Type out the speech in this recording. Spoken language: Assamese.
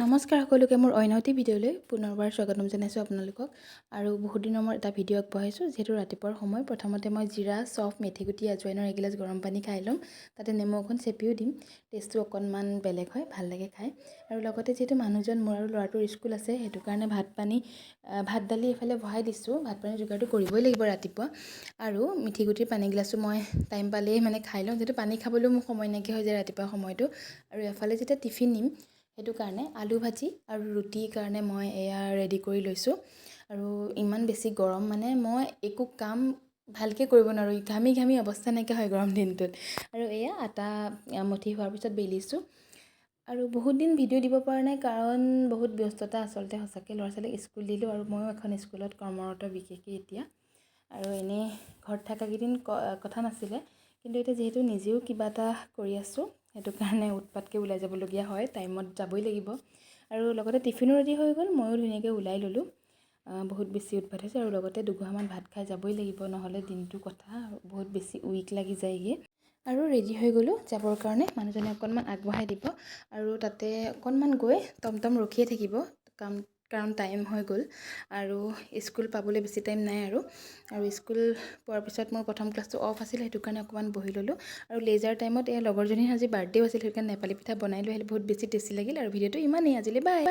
নমস্কাৰ সকলোকে মোৰ অন্যটি ভিডিঅ'লৈ পুনৰবাৰ স্বাগতম জনাইছোঁ আপোনালোকক আৰু বহুত দিনৰ মই এটা ভিডিঅ' আগবঢ়াইছোঁ যিহেতু ৰাতিপুৱাৰ সময় প্ৰথমতে মই জিৰা চফ মেথিগুটি আজৱাইনৰ এগিলাচ গৰম পানী খাই ল'ম তাতে নেমু অকণ চেপিও দিম টেষ্টটো অকণমান বেলেগ হয় ভাল লাগে খাই আৰু লগতে যিহেতু মানুহজন মোৰ আৰু ল'ৰাটোৰ স্কুল আছে সেইটো কাৰণে ভাত দালি এফালে বহাই দিছোঁ ভাত পানী যোগাৰটো কৰিবই লাগিব ৰাতিপুৱা আৰু মেথিগুটিৰ পানী গিলাচো মই টাইম পালেই মানে খাই লওঁ যিহেতু পানী খাবলৈও মোৰ সময় নাইকিয়া হৈ যায় ৰাতিপুৱা সময়টো আৰু এফালে যেতিয়া টিফিন নিম সেইটো কাৰণে আলু ভাজি আৰু ৰুটিৰ কাৰণে মই এয়া ৰেডি কৰি লৈছোঁ আৰু ইমান বেছি গৰম মানে মই একো কাম ভালকৈ কৰিব নোৱাৰোঁ ঘামি অৱস্থা নাইকিয়া হয় গৰম দিনটোত আৰু এয়া আটা মঠি হোৱাৰ পিছত বেলিছোঁ আৰু বহুত দিন ভিডিঅ' দিব পৰা নাই কাৰণ বহুত ব্যস্ততা আচলতে সঁচাকৈ ল'ৰা ছোৱালীক স্কুল দিলোঁ আৰু ময়ো এখন স্কুলত কৰ্মৰত বিশেষকৈ এতিয়া আৰু এনেই ঘৰত থকাকেইদিন কথা নাছিলে কিন্তু এতিয়া যিহেতু নিজেও কিবা এটা কৰি আছোঁ সেইটো কাৰণে উৎপাতকৈ ওলাই যাবলগীয়া হয় টাইমত যাবই লাগিব আৰু লগতে টিফিনো ৰেডি হৈ গ'ল ময়ো ধুনীয়াকৈ ওলাই ল'লোঁ বহুত বেছি উৎপাত হৈছে আৰু লগতে দুগৰামান ভাত খাই যাবই লাগিব নহ'লে দিনটোৰ কথা বহুত বেছি উইক লাগি যায়গৈ আৰু ৰেডি হৈ গ'লোঁ যাবৰ কাৰণে মানুহজনে অকণমান আগবঢ়াই দিব আৰু তাতে অকণমান গৈ টমটম ৰখিয়ে থাকিব কাৰণ টাইম হৈ গ'ল আৰু স্কুল পাবলৈ বেছি টাইম নাই আৰু স্কুল পোৱাৰ পিছত মোৰ প্ৰথম ক্লাছটো অফ আছিল সেইটো কাৰণে অকণমান বহি ল'লোঁ আৰু লেজাৰ টাইমত লগৰজনীৰ আজি বাৰ্থডেও আছিল সেইটো কাৰণে নেপালী পিঠা বনাই লৈ আহিলে বহুত বেছি টেষ্টি লাগিল আৰু ভিডিঅ'টো ইমানেই আজিলৈ বাই।